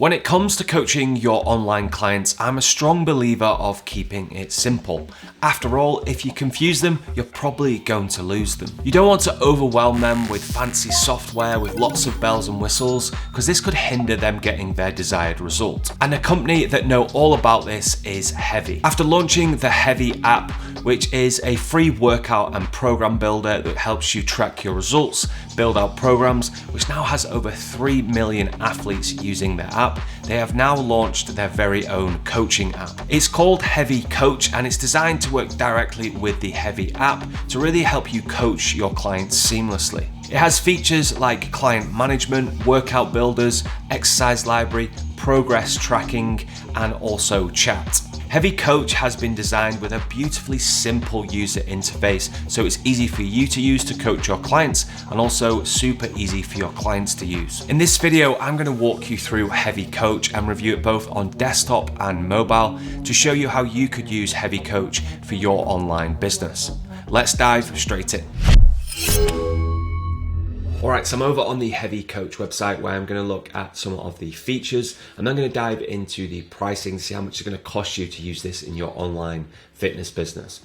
When it comes to coaching your online clients, I'm a strong believer of keeping it simple. After all, if you confuse them, you're probably going to lose them. You don't want to overwhelm them with fancy software with lots of bells and whistles, because this could hinder them getting their desired result. And a company that know all about this is Hevy. After launching the Hevy app, which is a free workout and program builder that helps you track your results, build out programs, which now has over 3 million athletes using their app, they have now launched their very own coaching app. It's called Hevy Coach, and it's designed to work directly with the Hevy app to really help you coach your clients seamlessly. It has features like client management, workout builders, exercise library, progress tracking, and also chat. Hevy Coach has been designed with a beautifully simple user interface, so it's easy for you to use to coach your clients and also super easy for your clients to use. In this video, I'm going to walk you through Hevy Coach and review it both on desktop and mobile to show you how you could use Hevy Coach for your online business. Let's dive straight in. Alright, so I'm over on the Hevy Coach website where I'm going to look at some of the features, and I'm going to dive into the pricing to see how much it's going to cost you to use this in your online fitness business.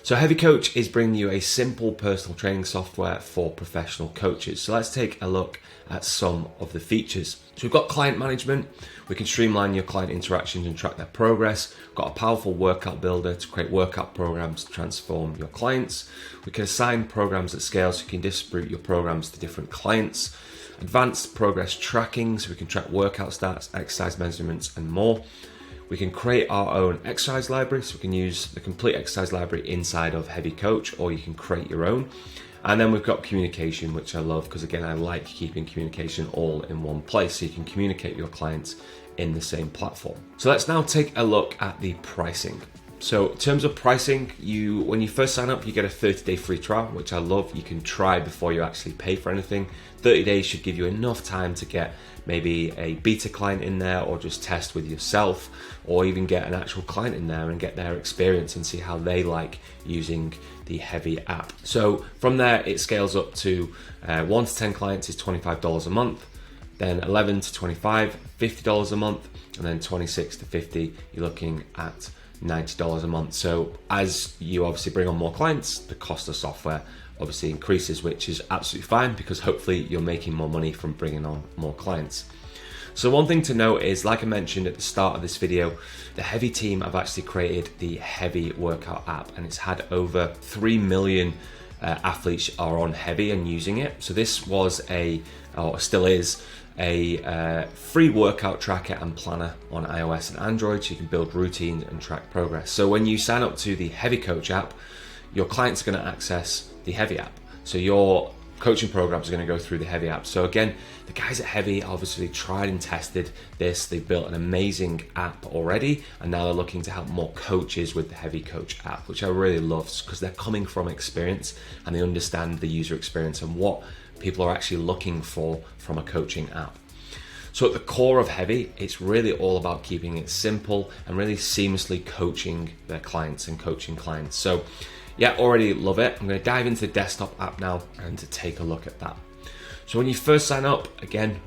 So Hevy Coach is bringing you a simple personal training software for professional coaches. So let's take a look at some of the features. So we've got client management. We can streamline your client interactions and track their progress. We've got a powerful workout builder to create workout programs to transform your clients. We can assign programs at scale so you can distribute your programs to different clients. Advanced progress tracking, so we can track workout stats, exercise measurements, and more. We can create our own exercise library, so we can use the complete exercise library inside of Hevy Coach, or you can create your own. And then we've got communication, which I love because again, I like keeping communication all in one place so you can communicate with your clients in the same platform. So let's now take a look at the pricing. So in terms of pricing, when you first sign up, you get a 30-day free trial, which I love. You can try before you actually pay for anything. 30 days should give you enough time to get maybe a beta client in there, or just test with yourself, or even get an actual client in there and get their experience and see how they like using the Hevy app. So from there, it scales up to 1 to 10 clients is $25 a month, then 11 to 25, $50 a month, and then 26 to 50, you're looking at $90 a month. So as you obviously bring on more clients, the cost of software obviously increases, which is absolutely fine because hopefully you're making more money from bringing on more clients. So one thing to note is, like I mentioned at the start of this video, the Hevy team have actually created the Hevy workout app, and it's had over 3 million athletes are on Hevy and using it. So this was or still is a free workout tracker and planner on iOS and Android, so you can build routines and track progress. So when you sign up to the Hevy Coach app, your clients are going to access the Hevy app. So your coaching programs are going to go through the Hevy app. So again, the guys at Hevy obviously tried and tested this. They built an amazing app already, and now they're looking to help more coaches with the Hevy Coach app, which I really love because they're coming from experience and they understand the user experience and what people are actually looking for from a coaching app. So at the core of Hevy, it's really all about keeping it simple and really seamlessly coaching their clients and coaching clients. So yeah, already love it. I'm going to dive into the desktop app now and to take a look at that. So when you first sign up, again,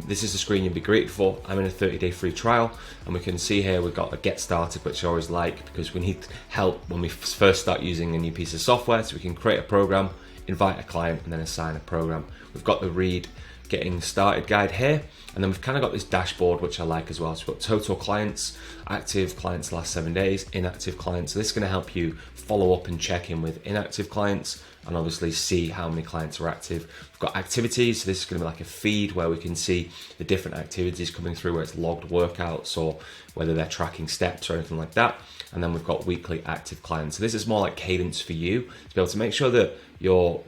this is the screen you'll be greeted for. I'm in a 30-day free trial, and we can see here we've got a get started, which I always like because we need help when we first start using a new piece of software. So we can create a program, invite a client, and then assign a program. We've got the read getting started guide here, and then we've kind of got this dashboard, which I like as well. So we've got total clients, active clients last 7 days, inactive clients. So this is going to help you follow up and check in with inactive clients and obviously see how many clients are active. We've got activities, so this is going to be like a feed where we can see the different activities coming through, where it's logged workouts or whether they're tracking steps or anything like that. And then we've got weekly active clients. So this is more like cadence for you to be able to make sure that you're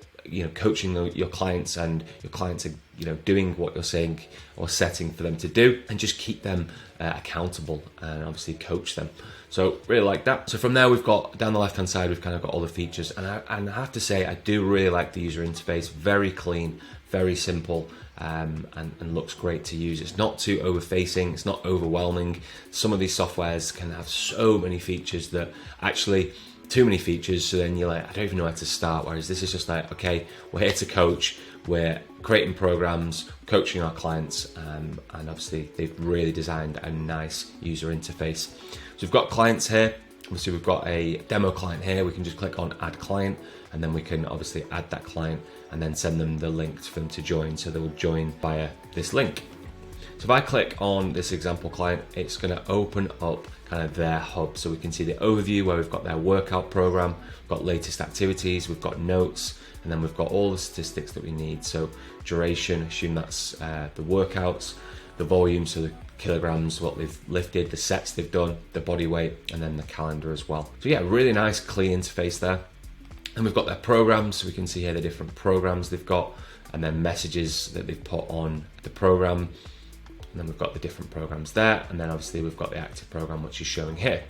coaching your clients and your clients are doing what you're saying or setting for them to do, and just keep them accountable and obviously coach them. So really like that. So from there, we've got down the left hand side, we've kind of got all the features, and I have to say I do really like the user interface. Very clean, very simple, and looks great to use. It's not too overfacing, it's not overwhelming. Some of these softwares can have so many features that actually too many features, so then you're like, I don't even know where to start. Whereas this is just like, okay, we're here to coach, we're creating programs, coaching our clients, and obviously they've really designed a nice user interface. So we've got clients here. Obviously we've got a demo client here. We can just click on add client, and then we can obviously add that client and then send them the link for them to join. So they will join via this link. So if I click on this example client, it's going to open up kind of their hub. So we can see the overview where we've got their workout program, we've got latest activities, we've got notes, and then we've got all the statistics that we need. So duration, assume that's the workouts, the volume, so the kilograms, what they've lifted, the sets they've done, the body weight, and then the calendar as well. So yeah, really nice, clean interface there. And we've got their programs, so we can see here the different programs they've got, and then messages that they've put on the program. And then we've got the different programs there, and then obviously we've got the active program, which is showing here.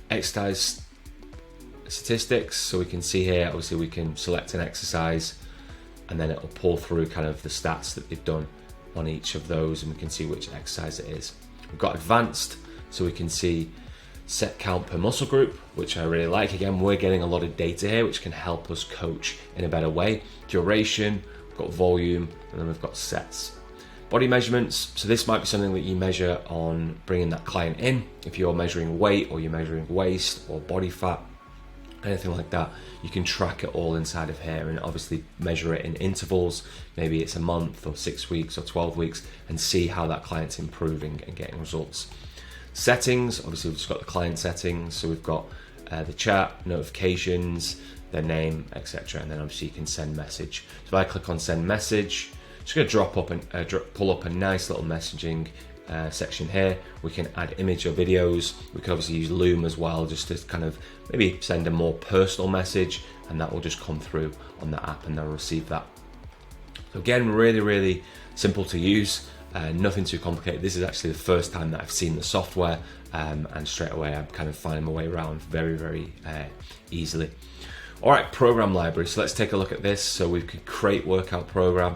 Exercise statistics, so we can see here, obviously we can select an exercise, and then it'll pull through kind of the stats that they've done on each of those, and we can see which exercise it is. We've got advanced, so we can see set count per muscle group, which I really like. Again, we're getting a lot of data here, which can help us coach in a better way. Duration, we've got volume, and then we've got sets. Body measurements, so this might be something that you measure on bringing that client in. If you're measuring weight, or you're measuring waist or body fat, anything like that, you can track it all inside of here and obviously measure it in intervals. Maybe it's a month or 6 weeks or 12 weeks, and see how that client's improving and getting results. Settings, obviously we've just got the client settings, so we've got the chat, notifications, their name, etc. And then obviously you can send message. So if I click on send message, it's going to drop up and pull up a nice little messaging section here. We can add image or videos. We can obviously use Loom as well, just to kind of maybe send a more personal message, and that will just come through on the app and they'll receive that. So again, really, really simple to use, nothing too complicated. This is actually the first time that I've seen the software, and straight away I'm kind of finding my way around very, very easily. All right, program library. So let's take a look at this. So we could create workout program.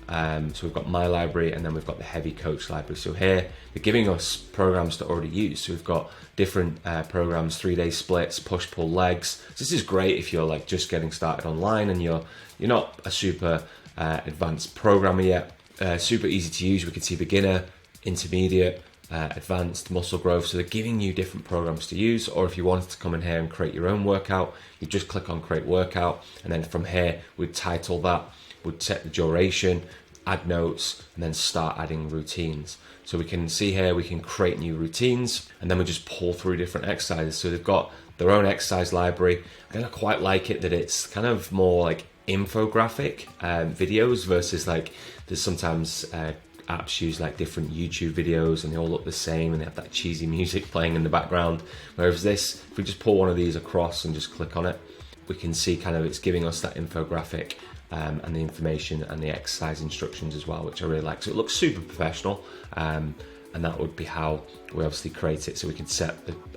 So we've got my library, and then we've got the Hevy Coach library. So here they're giving us programs to already use. So we've got different programs, 3-day splits, push pull legs. So this is great if you're like just getting started online and you're not a super advanced programmer yet. Super easy to use. We can see beginner, intermediate, advanced, muscle growth. So they're giving you different programs to use. Or if you wanted to come in here and create your own workout, you just click on create workout, and then from here we'd title that, would set the duration, add notes, and then start adding routines. So we can see here, we can create new routines, and then we just pull through different exercises. So they've got their own exercise library. I don't quite like it that it's kind of more like infographic videos versus like there's sometimes apps use like different YouTube videos and they all look the same and they have that cheesy music playing in the background. Whereas this, if we just pull one of these across and just click on it, we can see kind of it's giving us that infographic and the information and the exercise instructions as well, which I really like. So it looks super professional, and that would be how we obviously create it. So we can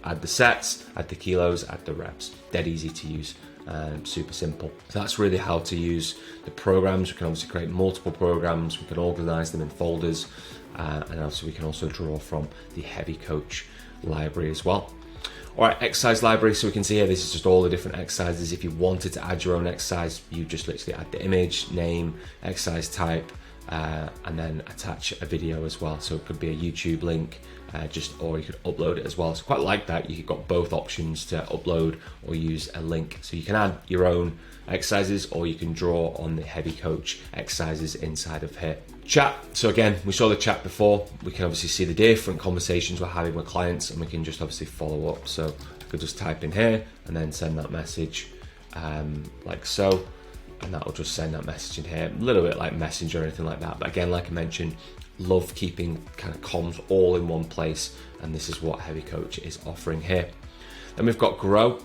add the sets, add the kilos, add the reps. Dead easy to use, super simple. So that's really how to use the programs. We can obviously create multiple programs. We can organize them in folders, and obviously we can also draw from the Hevy Coach library as well. All right, exercise library. So we can see here, this is just all the different exercises. If you wanted to add your own exercise, you just literally add the image, name, exercise type, and then attach a video as well. So it could be a YouTube link, or you could upload it as well. So quite like that. You've got both options to upload or use a link. So you can add your own exercises, or you can draw on the Hevy Coach exercises inside of here. Chat. So again, we saw the chat before. We can obviously see the different conversations we're having with clients, and we can just obviously follow up. So I could just type in here and then send that message like so, and that will just send that message in here. A little bit like Messenger or anything like that. But again, like I mentioned, love keeping kind of comms all in one place, and this is what Hevy Coach is offering here. Then we've got Grow.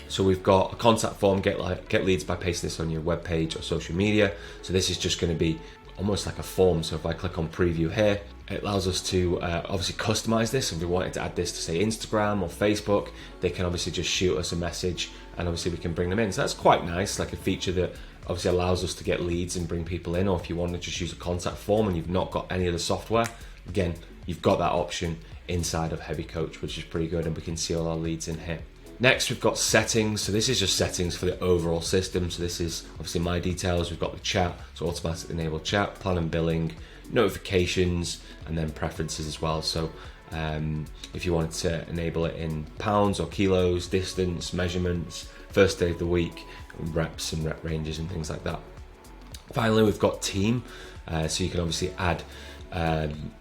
So we've got a contact form, get leads by pasting this on your web page or social media. So this is just going to be almost like a form. So if I click on preview here, it allows us to obviously customize this. If we wanted to add this to say Instagram or Facebook, they can obviously just shoot us a message, and obviously we can bring them in. So that's quite nice, like a feature that obviously allows us to get leads and bring people in. Or if you want to just use a contact form and you've not got any of the software, again, you've got that option inside of Hevy Coach, which is pretty good, and we can see all our leads in here. Next, we've got settings. So this is just settings for the overall system. So this is obviously my details. We've got the chat, so automatically enable chat, plan and billing, notifications, and then preferences as well. So if you wanted to enable it in pounds or kilos, distance, measurements, first day of the week, reps and rep ranges and things like that. Finally, we've got team. So you can obviously add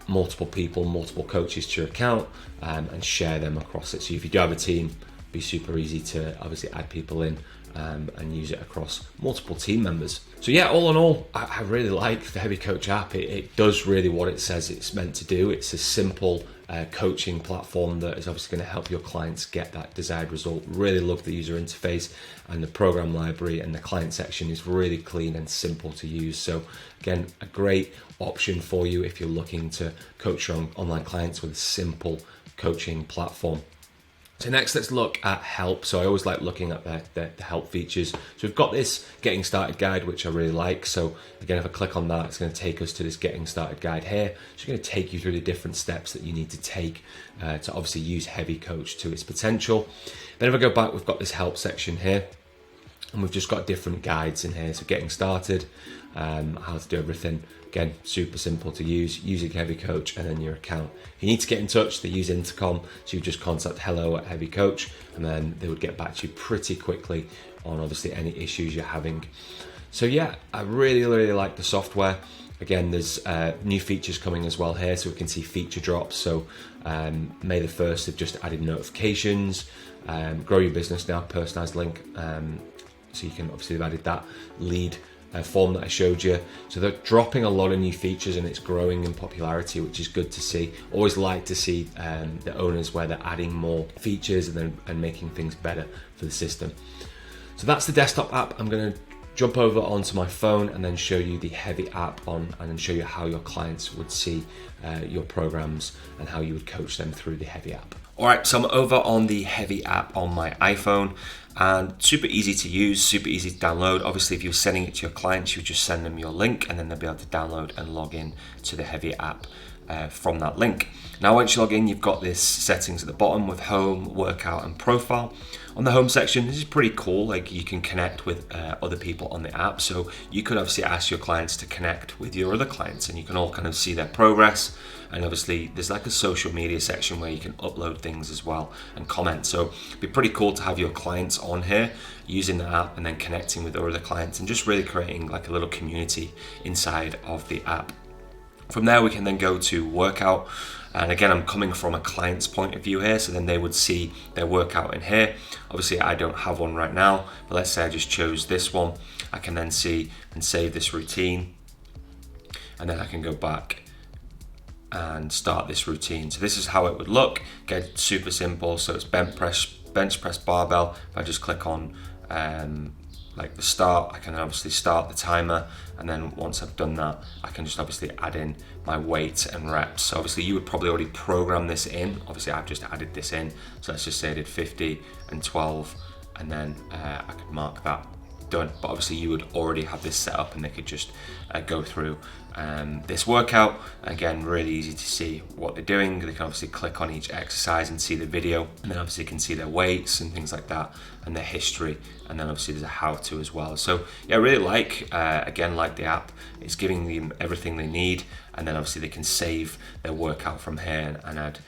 multiple people, multiple coaches to your account and share them across it. So if you do have a team, it'd be super easy to obviously add people in and use it across multiple team members. So yeah, all in all, I really like the Hevy Coach app. It does really what it says it's meant to do. It's a simple coaching platform that is obviously going to help your clients get that desired result. Really love the user interface, and the program library and the client section is really clean and simple to use. So again, a great option for you if you're looking to coach your online clients with a simple coaching platform. So next, let's look at help. So I always like looking at the help features. So we've got this getting started guide, which I really like. So again, if I click on that, it's going to take us to this getting started guide here. It's going to take you through the different steps that you need to take to obviously use Hevy Coach to its potential. Then if I go back, we've got this help section here, and we've just got different guides in here. So getting started, how to do everything. Again, super simple to use, using Hevy Coach and then your account. If you need to get in touch, they use intercom, so you just contact hello@Hevy Coach, and then they would get back to you pretty quickly on obviously any issues you're having. So yeah, I really like the software. Again, there's new features coming as well here, so we can see feature drops. So May the 1st, they've just added notifications, grow your business now, personalized link. So you can obviously, they've added that lead form that I showed you. So they're dropping a lot of new features, and it's growing in popularity, which is good to see. Always like to see the owners where they're adding more features and making things better for the system. So that's the desktop app. I'm going to jump over onto my phone and then show you the Hevy app and then show you how your clients would see your programs and how you would coach them through the Hevy app. All right, so I'm over on the Hevy app on my iPhone, and super easy to use, super easy to download. Obviously, if you're sending it to your clients, you would just send them your link, and then they'll be able to download and log in to the Hevy app from that link. Now, once you log in, you've got this settings at the bottom with home, workout, and profile. On the home section, this is pretty cool. Like, you can connect with other people on the app. So you could obviously ask your clients to connect with your other clients, and you can all kind of see their progress. And obviously there's like a social media section where you can upload things as well and comment. So it'd be pretty cool to have your clients on here using the app and then connecting with other clients and just really creating like a little community inside of the app. From there, we can then go to workout. And again, I'm coming from a client's point of view here, so then they would see their workout in here. Obviously, I don't have one right now, but let's say I just chose this one. I can then see and save this routine, and then I can go back and start this routine. So this is how it would look. Again, super simple. So it's bench press barbell. If I just click on like the start, I can obviously start the timer, and then once I've done that, I can just obviously add in my weight and reps. So obviously you would probably already program this in. Obviously I've just added this in. So let's just say I did 50 and 12, and then I could mark that done. But obviously you would already have this set up, and they could just go through this workout. Again, really easy to see what they're doing. They can obviously click on each exercise and see the video, and then obviously you can see their weights and things like that, and their history, and then obviously there's a how-to as well. So yeah, I really like the app. It's giving them everything they need, and then obviously they can save their workout from here and add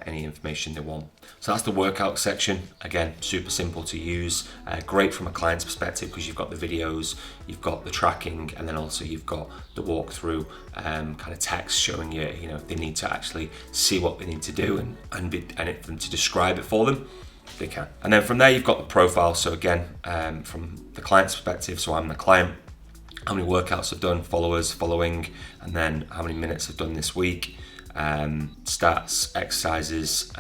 any information they want. So that's the workout section. Again, super simple to use, great from a client's perspective because you've got the videos, you've got the tracking, and then also you've got the walkthrough kind of text showing you, if they need to actually see what they need to do and them to describe it for them, they can. And then from there, you've got the profile. So again, from the client's perspective, so I'm the client, how many workouts I've done, followers, following, and then how many minutes I've done this week, stats, exercises,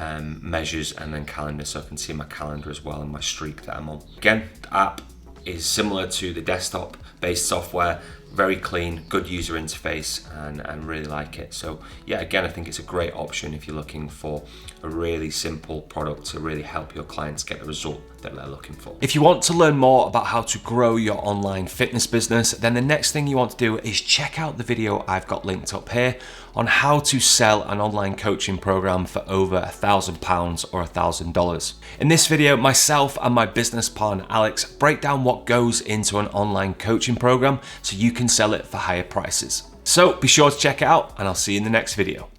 measures, and then calendar, so I can see my calendar as well and my streak that I'm on. Again, the app is similar to the desktop based software. very clean, good user interface, and really like it. So yeah, again, I think it's a great option if you're looking for a really simple product to really help your clients get the result that they're looking for. If you want to learn more about how to grow your online fitness business, then the next thing you want to do is check out the video I've got linked up here on how to sell an online coaching program for over £1,000 or $1,000. In this video, myself and my business partner Alex break down what goes into an online coaching program so you can sell it for higher prices. So be sure to check it out, and I'll see you in the next video.